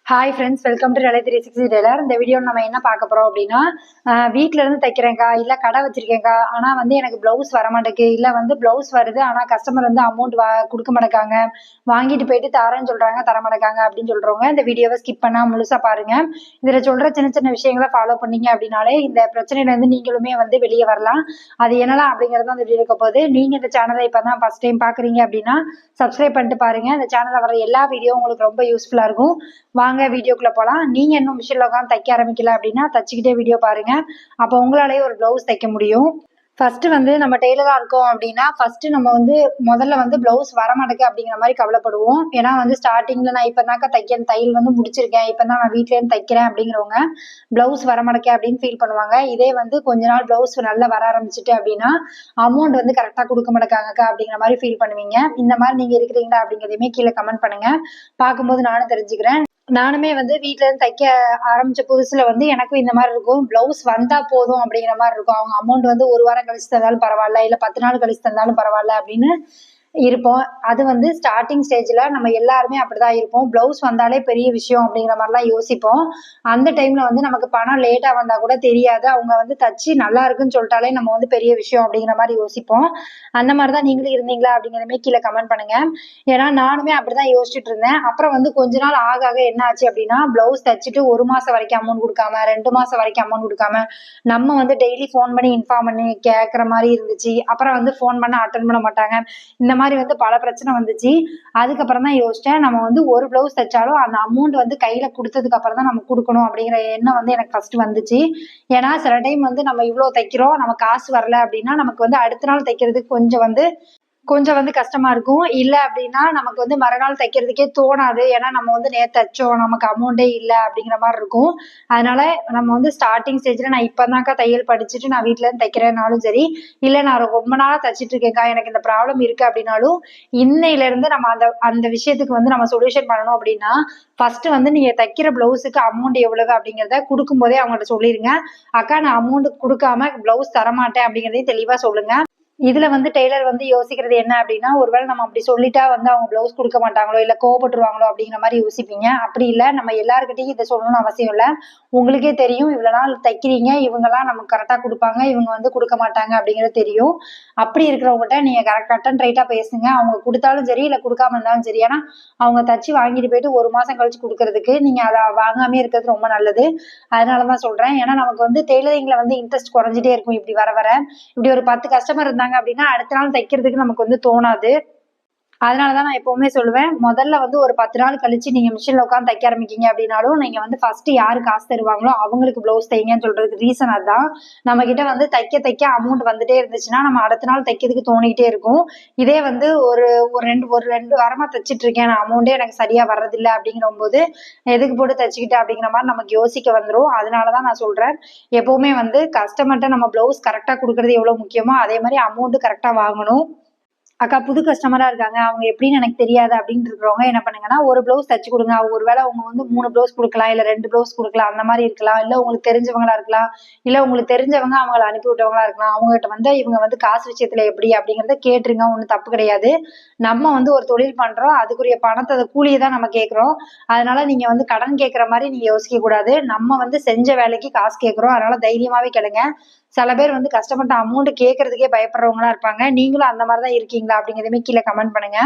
Hi friends, welcome to Rally 360 tailor. இந்த video நம்ம என்ன பார்க்க போகிறோம் அப்படின்னா, வீட்டில் இருந்து தைக்கிறேங்க்கா, இல்லை கடை வச்சிருக்கேங்க்கா, ஆனால் வந்து எனக்கு ப்ளவுஸ் வர மாட்டேங்குது, இல்லை வந்து ப்ளவுஸ் வருது ஆனால் கஸ்டமர் வந்து அமௌண்ட் கொடுக்க மாட்டேங்காங்க, வாங்கிட்டு போயிட்டு தரேன்னு சொல்கிறாங்க, தர மாட்டேங்காங்க அப்படின்னு சொல்கிறவங்க இந்த வீடியோவை ஸ்கிப் பண்ணால் முழுசாக பாருங்கள். இதில் சொல்கிற சின்ன சின்ன விஷயங்களை ஃபாலோ பண்ணீங்க அப்படின்னாலே இந்த பிரச்சனையிலேருந்து நீங்களுமே வந்து வெளியே வரலாம். அது என்னலாம் அப்படிங்கிறது அந்த வீடியோ இருக்க போது. நீங்கள் இந்த சேனலை இப்போ தான் ஃபஸ்ட் டைம் பார்க்குறீங்க அப்படின்னா சப்ஸ்கிரைப் பண்ணிட்டு பாருங்கள். இந்த சேனலில் வர எல்லா வீடியோ உங்களுக்கு ரொம்ப யூஸ்ஃபுல்லாக இருக்கும். வாங்க வீடியோக்குள்ள போலாம். நீங்க இன்னும் மிஷின்ல உட்காந்து தைக்க ஆரம்பிக்கல அப்படின்னா தச்சுக்கிட்டே வீடியோ பாருங்க. அப்போ உங்களாலேயே ஒரு பிளவுஸ் தைக்க முடியும். ஃபர்ஸ்ட் வந்து நம்ம டெய்லரா இருக்கோம் அப்படின்னா ஃபர்ஸ்ட் நம்ம வந்து முதல்ல வந்து பிளவுஸ் வர மாட்டேங்குது அப்படிங்கிற மாதிரி கவலைப்படுவோம். ஏன்னா வந்து ஸ்டார்டிங்ல நான் இப்பதாக்கா தையல் வந்து முடிச்சிருக்கேன், இப்பதான் நான் வீட்ல இருந்து தைக்கிறேன் அப்படிங்கிறவங்க பிளவுஸ் வர மாட்டேங்க அப்படின்னு ஃபீல் பண்ணுவாங்க. இதே வந்து கொஞ்ச நாள் பிளவுஸ் நல்லா வர ஆரம்பிச்சுட்டு அப்படின்னா அமௌண்ட் வந்து கரெக்டா கொடுக்க மாட்டேங்காங்கக்கா அப்படிங்கிற மாதிரி ஃபீல் பண்ணுவீங்க. இந்த மாதிரி நீங்க இருக்கிறீங்களா அப்படிங்கிறதையுமே கீழே கமெண்ட் பண்ணுங்க. பார்க்கும்போது நானும் தெரிஞ்சுக்கிறேன். நானுமே வந்து வீட்ல இருந்து தைக்க ஆரம்பிச்ச புதுசுல வந்து எனக்கும் இந்த மாதிரி இருக்கும். பிளவுஸ் வந்தா போதும் அப்படிங்கிற மாதிரி இருக்கும். அவங்க அமௌண்ட் வந்து 1 வாரம் கழிச்சு தந்தாலும் பரவாயில்ல, இல்ல 10 நாள் கழிச்சு தந்தாலும் பரவாயில்ல அப்படின்னு இருப்போம். அது வந்து ஸ்டார்டிங் ஸ்டேஜ்ல நம்ம எல்லாருமே அப்படிதான் இருப்போம். பிளவுஸ் வந்தாலே பெரிய விஷயம் அப்படிங்கிற மாதிரிலாம் யோசிப்போம். அந்த டைம்ல வந்து நமக்கு பணம் லேட்டா வந்தா கூட தெரியாது. அவங்க வந்து தச்சு நல்லா இருக்குன்னு சொல்லிட்டாலே நம்ம வந்து பெரிய விஷயம் அப்படிங்கிற மாதிரி யோசிப்போம். அந்த மாதிரிதான் நீங்களும் இருந்தீங்களா அப்படிங்கிறதுமே கீழே கமெண்ட் பண்ணுங்க. ஏன்னா நானுமே அப்படிதான் யோசிச்சுட்டு இருந்தேன். அப்புறம் வந்து கொஞ்ச நாள் ஆக ஆக என்ன ஆச்சு அப்படின்னா பிளவுஸ் தச்சுட்டு 1 மாசம் வரைக்கும் அமௌண்ட் கொடுக்காம, 2 மாசம் வரைக்கும் அமௌண்ட் கொடுக்காம, நம்ம வந்து டெய்லி ஃபோன் பண்ணி இன்ஃபார்ம் பண்ணி கேட்கற மாதிரி இருந்துச்சு. அப்புறம் வந்து ஃபோன் பண்ண அட்டன் பண்ண மாட்டாங்க. இந்த மாதிரி வந்து பல பிரச்சனை வந்துச்சு. அதுக்கப்புறம் தான் யோசிச்சேன், நம்ம வந்து ஒரு பிளவுஸ் தைச்சாலும் அந்த அமௌண்ட் வந்து கையில கொடுத்ததுக்கு அப்புறம் தான் நம்ம கொடுக்கணும் அப்படிங்கிற எண்ணம் வந்து எனக்கு ஃபர்ஸ்ட் வந்துச்சு. ஏன்னா சில டைம் வந்து நம்ம இவ்வளோ தைக்கிறோம், நம்ம காசு வரல அப்படின்னா நமக்கு வந்து அடுத்த நாள் தைக்கிறதுக்கு கொஞ்சம் வந்து கஷ்டமா இருக்கும். இல்ல அப்படின்னா நமக்கு வந்து மறுநாள் தைக்கிறதுக்கே தோணாது. ஏன்னா நம்ம வந்து நேத்து தைச்சோம், நமக்கு அமௌண்டே இல்ல அப்படிங்கிற மாதிரி இருக்கும். அதனால நம்ம வந்து ஸ்டார்டிங் ஸ்டேஜ்ல நான் இப்பதான்க்கா தையல் படிச்சுட்டு நான் வீட்ல இருந்து தைக்கிறேன்னாலும் சரி, இல்ல நான் ரொம்ப நாளா தச்சிட்டு இருக்கேன்க்கா, எனக்கு இந்த ப்ராப்ளம் இருக்கு அப்படின்னாலும், இன்னையில இருந்து நம்ம அந்த அந்த விஷயத்துக்கு வந்து நம்ம சொல்யூஷன் பண்ணணும் அப்படின்னா ஃபர்ஸ்ட் வந்து நீங்க தைக்கிற பிளவுஸுக்கு அமௌண்ட் எவ்வளவு அப்படிங்கிறத கொடுக்கும் போதே அவங்கள்ட்ட சொல்லிருங்க. அக்கா நான் அமௌண்ட் கொடுக்காம பிளவுஸ் தரமாட்டேன் அப்படிங்கிறதையும் தெளிவா சொல்லுங்க. இதுல வந்து டெய்லர் வந்து யோசிக்கிறது என்ன அப்படின்னா, ஒருவேளை நம்ம அப்படி சொல்லிட்டா வந்து அவங்க பிளவுஸ் கொடுக்க மாட்டாங்களோ, இல்ல கோவப்பட்டுருவாங்களோ அப்படிங்கிற மாதிரி யோசிப்பீங்க. அப்படி இல்ல, நம்ம எல்லாருக்கிட்டையும் இதை சொல்லணும்னு அவசியம் இல்ல. உங்களுக்கே தெரியும், இவ்வளவு நாள் தைக்கிறீங்க, இவங்கெல்லாம் நமக்கு கரெக்டா கொடுப்பாங்க, இவங்க வந்து கொடுக்க மாட்டாங்க அப்படிங்கிறது தெரியும். அப்படி இருக்கிறவங்ககிட்ட நீங்க கட் அண்ட் ரைட்டா பேசுங்க. அவங்க கொடுத்தாலும் சரி, இல்ல கொடுக்காம இருந்தாலும் சரி. ஏன்னா அவங்க தச்சு வாங்கிட்டு போயிட்டு 1 மாசம் கழிச்சு கொடுக்கறதுக்கு நீங்க அதை வாங்காமே இருக்கிறது ரொம்ப நல்லது. அதனாலதான் சொல்றேன். ஏன்னா நமக்கு வந்து டெய்லரிங்ல வந்து இன்ட்ரெஸ்ட் குறைஞ்சிட்டே இருக்கும். இப்படி வர வர இப்படி ஒரு 10 கஸ்டமர் இருந்தாங்க அப்படின்னா அடுத்த நாள் தைக்கிறதுக்கு நமக்கு வந்து தோணாது. அதனாலதான் நான் எப்பவுமே சொல்லுவேன், முதல்ல வந்து ஒரு 10 நாள் கழிச்சு நீங்க மிஷின்ல உட்காந்து தைக்க ஆரம்பிக்கீங்க அப்படின்னாலும் நீங்க வந்து ஃபர்ஸ்ட் யாரு காசு தருவாங்களோ அவங்களுக்கு பிளவுஸ் தைங்கன்னு சொல்றதுக்கு ரீசன் அதுதான். நம்ம கிட்ட வந்து தைக்க தைக்க அமௌண்ட் வந்துட்டே இருந்துச்சுன்னா நம்ம அடுத்த நாள் தைக்கிறதுக்கு தோணிக்கிட்டே இருக்கும். இதே வந்து ஒரு ஒரு ரெண்டு வாரமா தைச்சிட்டு இருக்கேன், நான் அமௌண்டே எனக்கு சரியா வர்றதில்லை அப்படிங்கிற போது எதுக்கு போட்டு தைச்சுக்கிட்டு அப்படிங்கிற மாதிரி நமக்கு யோசிக்க வந்துடும். அதனாலதான் நான் சொல்றேன், எப்பவுமே வந்து கஸ்டமர்கிட்ட நம்ம பிளவுஸ் கரெக்டா கொடுக்கறது எவ்வளவு முக்கியமோ அதே மாதிரி அமௌண்ட் கரெக்டா வாங்கணும். அக்கா புது கஸ்டமரா இருக்காங்க, அவங்க எப்படின்னு எனக்கு தெரியாது அப்படின்னு இருக்கிறவங்க என்ன பண்ணுங்கன்னா, ஒரு பிளவுஸ் தச்சு கொடுங்க. ஒருவேளை அவங்க வந்து 3 பிளவுஸ் கொடுக்கலாம், இல்ல 2 பிளவுஸ் கொடுக்கலாம், அந்த மாதிரி இருக்கலாம். இல்ல உங்களுக்கு தெரிஞ்சவங்களா இருக்கலாம், இல்ல உங்களுக்கு தெரிஞ்சவங்க அவங்களை அனுப்பி விட்டவங்களா இருக்கலாம். அவங்ககிட்ட வந்து இவங்க வந்து காசு விஷயத்துல எப்படி அப்படிங்கறத கேட்டுருங்க, ஒண்ணும் தப்பு கிடையாது. நம்ம வந்து ஒரு தொழில் பண்றோம், அதுக்குரிய பணத்தை கூலியை தான் நம்ம கேட்கிறோம். அதனால நீங்க வந்து கடன் கேட்கற மாதிரி நீங்க யோசிக்க கூடாது. நம்ம வந்து செஞ்ச வேலைக்கு காசு கேட்கிறோம், அதனால தைரியமாவே கேளுங்க. சில பேர் வந்து கஷ்டப்பட்ட அமௌண்ட் கேட்கறதுக்கே பயப்படுறவங்களா இருப்பாங்க. நீங்களும் அந்த மாதிரிதான் இருக்கீங்களா அப்படிங்கிறதுமே கீழே கமெண்ட் பண்ணுங்க.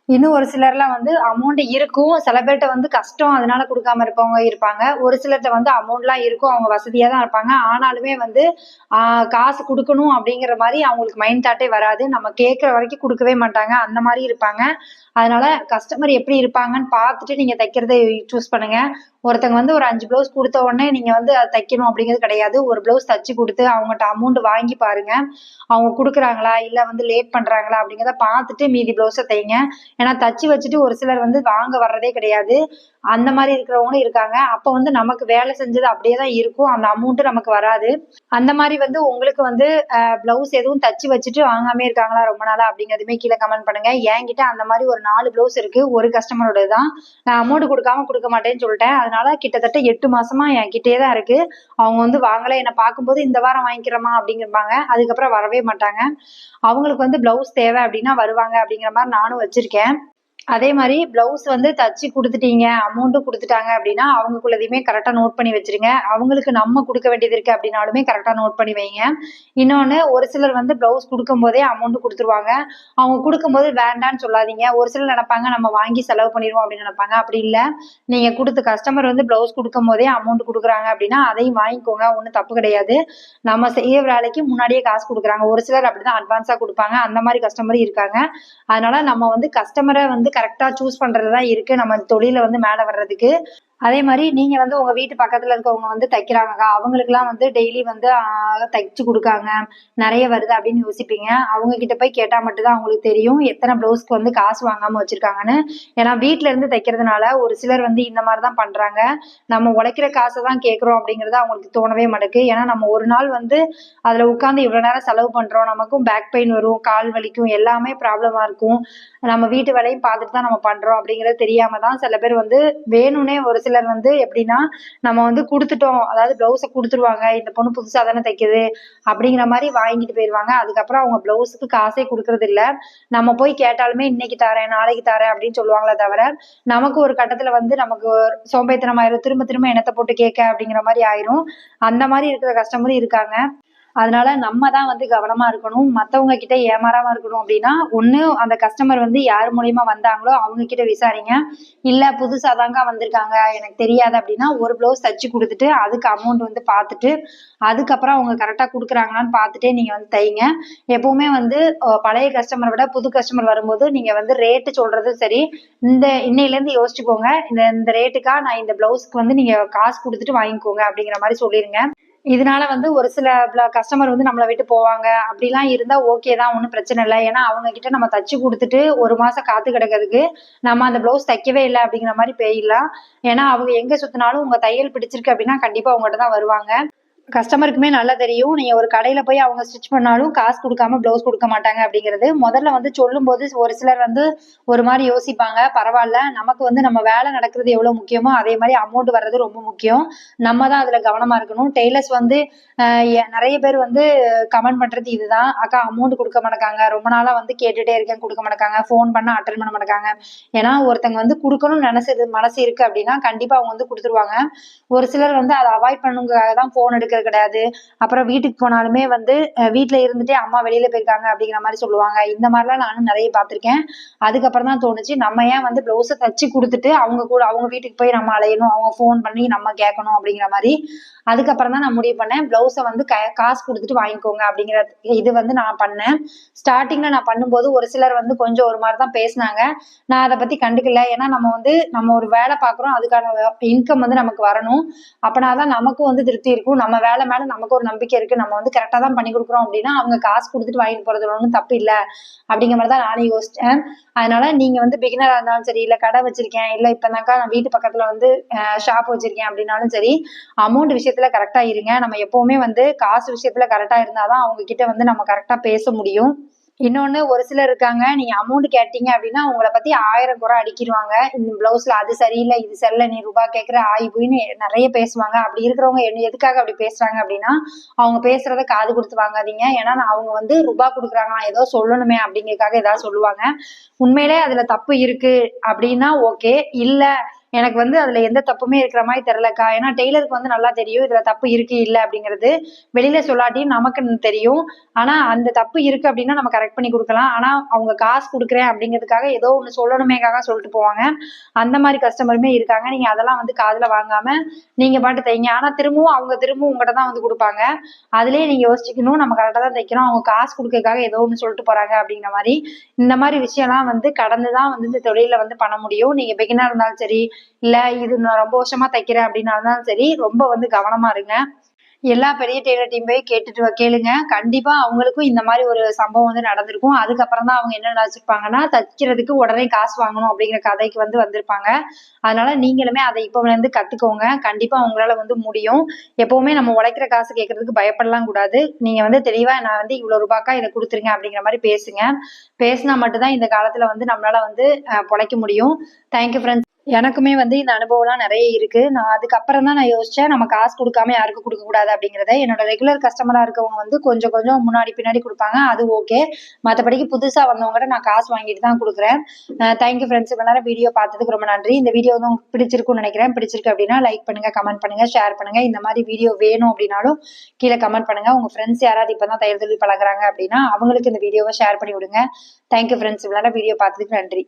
இன்னும் ஒரு சிலர்லாம் வந்து அமௌண்ட் இருக்கும், சில பேர்கிட்ட வந்து கஷ்டம் அதனால கொடுக்காம இருப்பவங்க இருப்பாங்க. ஒரு சிலர்கிட்ட வந்து அமௌண்ட்லாம் இருக்கும், அவங்க வசதியா தான் இருப்பாங்க. ஆனாலுமே வந்து காசு கொடுக்கணும் அப்படிங்கிற மாதிரி அவங்களுக்கு மைண்ட் தாட்டே வராது. நம்ம கேட்கிற வரைக்கும் கொடுக்கவே மாட்டாங்க, அந்த மாதிரி இருப்பாங்க. அதனால கஸ்டமர் எப்படி இருப்பாங்கன்னு பார்த்துட்டு நீங்க தைக்கிறத சூஸ் பண்ணுங்க. ஒருத்தங்க வந்து ஒரு 5 பிளவுஸ் கொடுத்த உடனே நீங்க வந்து அதை தைக்கணும் அப்படிங்கிறது கிடையாது. ஒரு பிளவுஸ் தச்சு கொடுத்து அவங்ககிட்ட அமௌண்ட் வாங்கி பாருங்க. அவங்க கொடுக்குறாங்களா இல்ல வந்து லேட் பண்றாங்களா அப்படிங்கிறத பார்த்துட்டு மீதி பிளவுஸை தைங்க. ஏன்னா தச்சு வச்சுட்டு ஒரு சிலர் வந்து வாங்க வர்றதே கிடையாது. அந்த மாதிரி இருக்கிறவங்களும் இருக்காங்க. அப்ப வந்து நமக்கு வேலை செஞ்சது அப்படியே தான் இருக்கும், அந்த அமௌண்ட் நமக்கு வராது. அந்த மாதிரி வந்து உங்களுக்கு வந்து பிளவுஸ் எதுவும் தச்சு வச்சுட்டு வாங்காமே இருக்காங்களா ரொம்ப நாளா அப்படிங்கிறதுமே கீழே கமெண்ட் பண்ணுங்க. என்கிட்ட அந்த மாதிரி ஒரு 4 பிளவுஸ் இருக்கு, ஒரு கஸ்டமரோட தான். நான் அமௌண்ட் கொடுக்காம கொடுக்க மாட்டேன்னு சொல்லிட்டேன். அதனால கிட்டத்தட்ட 8 மாசமா என்கிட்டயே தான் இருக்கு. அவங்க வந்து வாங்கல, என்னை பார்க்கும்போது இந்த வாரம் வாங்கிக்கிறோமா அப்படிங்கிறப்பாங்க, அதுக்கப்புறம் வரவே மாட்டாங்க. அவங்களுக்கு வந்து பிளவுஸ் தேவை அப்படின்னா வருவாங்க அப்படிங்கிற மாதிரி நானும் வச்சிருக்கேன். அதே மாதிரி பிளவுஸ் வந்து தச்சு குடுத்துட்டீங்க, அமௌண்ட்டும் குடுத்துட்டாங்க அப்படின்னா, அவங்களுக்குள்ளதையுமே கரெக்ட்டா நோட் பண்ணி வச்சுருங்க. அவங்களுக்கு நம்ம குடுக்க வேண்டியது இருக்கு அப்படின்னாலுமே கரெக்ட்டா நோட் பண்ணி வைங்க. இன்னொன்னு ஒரு சிலர் வந்து பிளவுஸ் குடுக்கும்போதே அமௌண்ட் குடுத்துருவாங்க. அவங்க குடுக்கும்போது வேண்டான்னு சொல்லாதீங்க. ஒரு சிலர் நெனைப்பாங்க, நம்ம வாங்கி செலவு பண்ணிருவோம் அப்படின்னு நெனைப்பாங்க. அப்படி இல்ல. நீங்க குடுத்த கஸ்டமர் வந்து பிளவுஸ் குடுக்கும்போதே அமௌண்ட் குடுக்குறாங்க அப்படின்னா, அதையும் வாங்கிக்கோங்க. ஒண்ணும் தப்பு கிடையாது. நம்ம செய்ய வேலைக்கு முன்னாடியே காசு குடுக்குறாங்க. ஒரு சிலர் அப்படிதான் அட்வான்ஸா குடுப்பாங்க. அந்த மாரி கஸ்டமரும் இருக்காங்க. அதனால நம்ம வந்து கஸ்டமர வந்து கரெக்ட்டா சூஸ் பண்றது தான் இருக்கு. நம்ம தொழில்ல வந்து மேல வர்றதுக்கு. அதே மாரி நீங்க வந்து உங்க வீட்டு பக்கத்துல இருக்கவங்க வந்து தைக்கிறாங்கக்கா, அவங்களுக்கெல்லாம் வந்து டெய்லி வந்து தைச்சு குடுக்காங்க. நெறைய வருது அப்படின்னு யோசிப்பீங்க. அவங்க கிட்ட போய் கேட்டா மட்டும் தான் அவங்களுக்கு தெரியும். எத்தன ப்ளவுஸ்க்கு வந்து காசு வாங்காம வச்சிருக்காங்கன்னு. ஏன்னா வீட்ல இருந்து தைக்கிறதுனால ஒரு சிலர் வந்து இந்த மாரி தான் பண்றாங்க. நம்ம உழைக்கிற காச தான் கேட்கிறோம் அப்படிங்கிறது அவங்களுக்கு தோணவே மாட்டேங்குது. ஏன்னா நம்ம ஒரு நாள் வந்து அதுல உட்கார்ந்து இவ்வளோ நேரம் செலவு பண்றோம். நமக்கும் பேக் பெயின் வரும், கால் வலிக்கும், எல்லாமே ப்ராப்ளமா இருக்கும். நம்ம வீட்டு வேலையும் பார்த்துட்டு தான் நம்ம பண்றோம் அப்படிங்கிறது தெரியாம தான் சில பேர் வந்து வேணும்னே ஒரு சிலர் வந்து எப்படின்னா, நம்ம வந்து குடுத்துட்டோம். அதாவது ப்ளவுஸ குடுத்துருவாங்க. இந்த பொண்ணு புதுசா தானே தைக்குது அப்படிங்கிற மாரி வாங்கிட்டு போயிருவாங்க. அதுக்கப்புறம் அவங்க ப்ளவுஸுக்கு காசே குடுக்குறது இல்ல. நம்ம போய் கேட்டாலுமே இன்னைக்கு தரேன், நாளைக்கு தரேன் அப்படின்னு சொல்லுவாங்களே தவிர, நமக்கு ஒரு கட்டத்துல வந்து நமக்கு சோம்பேறித்தனமாயிரும். திரும்ப திரும்ப என்னத்த போட்டு கேட்க அப்படிங்கிற மாரி ஆயிரும். அந்த மாரி இருக்கிற கஸ்டமரும் இருக்காங்க. அதனால நம்ம தான் வந்து கவனமா இருக்கணும். மத்தவங்க கிட்ட ஏமாறாம இருக்கணும் அப்படின்னா, ஒண்ணு அந்த கஸ்டமர் வந்து யார் மூலியமா வந்தாங்களோ அவங்க கிட்ட விசாரிங்க. இல்ல புதுசா தாங்க வந்திருக்காங்க, எனக்கு தெரியாது அப்படின்னா, ஒரு ப்ளவுஸ் தச்சு குடுத்துட்டு, அதுக்கு அமௌண்ட் வந்து பாத்துட்டு, அதுக்கப்புறம் அவங்க கரெக்ட்டா குடுக்குறாங்களான்னு பாத்துட்டே நீங்க வந்து தைங்க. எப்பவுமே வந்து பழைய கஸ்டமர விட புது கஸ்டமர் வரும்போது, நீங்க வந்து ரேட் சொல்றதும் சரி, இன்னையிலேருந்து யோசிச்சுக்கோங்க. இந்த இந்த ரேட்டுக்கா நான் இந்த ப்ளவுஸ்க்கு வந்து நீங்க காசு குடுத்துட்டு வாங்கிக்கோங்க அப்படிங்கிற மாரி சொல்லிருங்க. இதனால வந்து ஒரு சில கஸ்டமர் வந்து நம்மள விட்டு போவாங்க. அப்படிலாம் இருந்தா ஓகே தான். ஒண்ணும் பிரச்சனை இல்ல. ஏன்னா அவங்க கிட்ட நம்ம தச்சு குடுத்துட்டு 1 மாசம் காத்து கிடக்கிறதுக்கு, நம்ம அந்த ப்ளவுஸ் தைக்கவே இல்ல அப்படிங்கிற மாரி போயிடலாம். ஏன்னா அவங்க எங்க சுத்துனாலும் உங்க தையல் பிடிச்சிருக்கு அப்படின்னா, கண்டிப்பா உங்கட்ட தான் வருவாங்க. கஸ்டமருக்குமே நல்லா தெரியும். நீங்க ஒரு கடையில போய் அவங்க ஸ்டிச் பண்ணாலும் காசு குடுக்காம ப்ளவுஸ் குடுக்க மாட்டாங்க அப்படிங்கிறது. முதல்ல வந்து சொல்லும்போது ஒரு சிலர் வந்து ஒரு மாரி யோசிப்பாங்க. பரவால்ல. நமக்கு வந்து நம்ம வேலை நடக்கிறது எவ்வளோ முக்கியமோ, அதே மாரி அமௌண்ட் வர்றது ரொம்ப முக்கியம். நம்ம தான் அதுல கவனமா இருக்கணும். டெய்லர்ஸ் வந்து அ நெறைய பேர் வந்து கமெண்ட் பண்றது இதுதான். "அக்கா அமௌண்ட் குடுக்க மாட்டேங்காங்க. ரொம்ப நாளா வந்து கேட்டுட்டே இருக்கேன் குடுக்க மாட்டேங்காங்க. ஃபோன் பண்ணா அட்டெண்ட் பண்ண மாட்டேங்காங்க." ஏன்னா ஒருத்தங்க வந்து குடுக்கணும்னு மனசு இருக்கு அப்படின்னா, கண்டிப்பா அவங்க வந்து குடுத்துருவாங்க. ஒரு சிலர் வந்து அத அவாய்ட் பண்ணணுங்கிறதுக்காக தான் ஃபோன் எடுக்கிறது கிடையாது. அப்புறம் வீட்டுக்கு போனாலுமே வந்து வீட்ல இருந்துட்டே அம்மா வெளியில போயிருக்காங்க அப்படிங்கிற மாரி சொல்லுவாங்க. இந்த மாரிலாம் நானும் நெறைய பார்த்துருக்கேன். அதுக்கப்புறம் தான் தோணுச்சு, நம்ம ஏன் வந்து ப்ளவுஸ தச்சு குடுத்துட்டு, அவங்க கூட அவங்க வீட்டுக்கு போய் நம்ம அலையணும். அவங்க ஃபோன் பண்ணி நம்ம கேட்கணும் அப்படிங்கிற மாரி. அதுக்கப்புறம் தான் நான் முடிவு பண்ணேன். ப்ளவுஸ வந்து காசு குடுத்துட்டு வாங்கிக்கோங்க அப்படிங்கிற இது வந்து நான் பண்ணேன். ஸ்டார்ட்டிங்ல நான் பண்ணும்போது ஒரு சிலர் வந்து கொஞ்சம் ஒரு மாரி தான் பேசுனாங்க. நான் அத பத்தி கண்டுக்கல. ஏன்னா நம்ம ஒரு வேலை பார்க்குறோம். அதுக்கான இன்கம் வந்து நமக்கு வரணும். அப்பனா தான் நமக்கும் வந்து திருப்தி இருக்கும். நம்ம வேலை மேல நமக்கு ஒரு நம்பிக்கை இருக்கு. நம்ம வந்து கரெக்ட்டா தான் பண்ணி குடுக்குறோம் அப்டின்னா, அவங்க காசு குடுத்துட்டு வாங்கிட்டு போறதுல ஒண்ணும் தப்பு இல்ல. அப்படிங்கிற மாரி தான் நானும் யோசிச்சேன். அதனால நீங்க வந்து பிகினரா இருந்தாலும் சரி, இல்ல கடை வச்சிருக்கேன், இல்ல இப்பதான்க்கா நான் வீட்டு பக்கத்துல வந்து ஷாப் வச்சிருக்கேன் அப்படின்னாலும் சரி, அமௌண்ட் விஷயத்துல கரெக்ட்டா இருங்க. நம்ம எப்பவுமே வந்து காசு விஷயத்துல கரெக்ட்டா இருந்தா தான் அவங்க கிட்ட வந்து நம்ம கரெக்ட்டா பேச முடியும். இன்னொன்னு ஒரு சிலர் இருக்காங்க. நீங்க அமௌண்ட் கேட்டீங்க அப்டின்னா, உங்கள பத்தி 1000 குறை அடுக்கிருவாங்க. இந்த ப்ளவுஸ்ல அது சரியில்ல, இது சரியில்ல, நீ ரூபா கேட்குற, ஆயி போயின்னு நெறைய பேசுவாங்க. அப்படி இருக்கிறவங்க எதுக்காக அப்படி பேசுறாங்க அப்டின்னா, அவங்க பேசுறத காது குடுத்து வாங்காதீங்க. ஏன்னா, அவங்க வந்து ரூபா குடுக்குறாங்களாம், ஏதோ சொல்லணுமே அப்படிங்கிறதுக்காக ஏதாவது சொல்லுவாங்க. உண்மையிலே அதுல தப்பு இருக்கு அப்டின்னா ஓகே. இல்ல எனக்கு வந்து அதுல எந்த தப்புமே இருக்கிற மாரி தெரியலக்கா. ஏன்னா டெய்லருக்கு வந்து நல்லா தெரியும். இதுல தப்பு இருக்கு, இல்ல அப்படிங்கிறது. வெளியில சொல்லாட்டியும் நமக்கு தெரியும். ஆனா அந்த தப்பு இருக்கு அப்படின்னா நம்ம கரெக்ட் பண்ணி குடுக்கலாம். ஆனா அவங்க காசு குடுக்குறேன் அப்படிங்கிறதுக்காக ஏதோ ஒண்ணு சொல்லணுமேக்காக சொல்லிட்டு போவாங்க. அந்த மாரி கஸ்டமருமே இருக்காங்க. நீங்க அதெல்லாம் வந்து காதுல வாங்காம, நீங்க பாட்டு தைங்க. ஆனா திரும்பவும் உங்கட்ட தான் வந்து குடுப்பாங்க. அதிலேயே நீங்க யோசிக்கணும், நம்ம கரெக்ட்டா தான் தைக்கிறோம். அவங்க காசு குடுக்கறதுக்காக ஏதோ ஒண்ணு சொல்லிட்டு போறாங்க அப்படிங்கிற மாரி. இந்த மாரி விஷயம்லாம் வந்து கடந்து தான் வந்து இந்த தொழில்ல வந்து பண்ண முடியும். நீங்க பிகினரா இருந்தாலும் சரி, இல்ல இது நான் ரொம்ப வருஷமா தைக்கிறேன் அப்படின்னாலும் சரி, ரொம்ப வந்து கவனமா இருங்க. எல்லா பெரிய டெய்லர்ட்டயும் போய் கேளுங்க. கண்டிப்பா அவங்களுக்கும் இந்த மாரி ஒரு சம்பவம் வந்து நடந்திருக்கும். அதுக்கப்புறம் தான் அவங்க என்ன நெனச்சிருப்பாங்கன்னா, தைக்கிறதுக்கு உடனே காசு வாங்கணும் அப்படிங்கிற கதைக்கு வந்து வந்திருப்பாங்க. அதனால நீங்களுமே அத இப்போலருந்து கத்துக்கோங்க. கண்டிப்பா உங்களால வந்து முடியும். எப்பவுமே நம்ம உழைக்கிற காசு கேட்கறதுக்கு பயப்படலாம் கூடாது. நீங்க வந்து தெளிவா நான் வந்து இவ்வளோ ரூபாய்க்கா இத குடுத்துருங்க அப்படிங்கிற மாரி பேசுங்க. பேசினா மட்டும் தான் இந்த காலத்துல வந்து நம்மளால வந்து பொழைக்க முடியும். Thank you friends. எனக்குமே வந்து இந்த அனுபவம்லாம் நிறைய இருக்கு. நான் அதுக்கப்புறம் தான் நான் யோசிச்சேன், நம்ம காசு குடுக்காம யாருக்கும் குடுக்கக்கூடாது அப்படிங்கிறத. என்னோட ரெகுலர் கஸ்டமரா இருக்கவங்க வந்து கொஞ்சம் கொஞ்சம் முன்னாடி பின்னாடி குடுப்பாங்க. அது ஓகே. மத்தபடிக்கு புதுசா வந்தவங்ககிட்ட நான் காசு வாங்கிட்டு தான் குடுக்குறேன். Thank you friends. இவ்வளவு நேரம் வீடியோ பார்த்ததுக்கு ரொம்ப நன்றி. இந்த வீடியோ வந்து உங்களுக்கு பிடிச்சிருக்கும்னு நினைக்கிறேன். பிடிச்சிருக்கு அப்படின்னா லைக் பண்ணுங்க, கமெண்ட் பண்ணுங்க, ஷேர் பண்ணுங்க. இந்த மாதிரி வீடியோ வேணும் அப்படின்னாலும் கீழே கமெண்ட் பண்ணுங்க. உங்க ஃப்ரெண்ட்ஸ் யாராவது இப்பதான் தையல் தொழில் பழகுறாங்க அப்படின்னா அவங்களுக்கு இந்த வீடியோவை ஷேர் பண்ணி விடுங்க. Thank you friends. இவ்வளவு நேரம் வீடியோ பார்த்ததுக்கு நன்றி.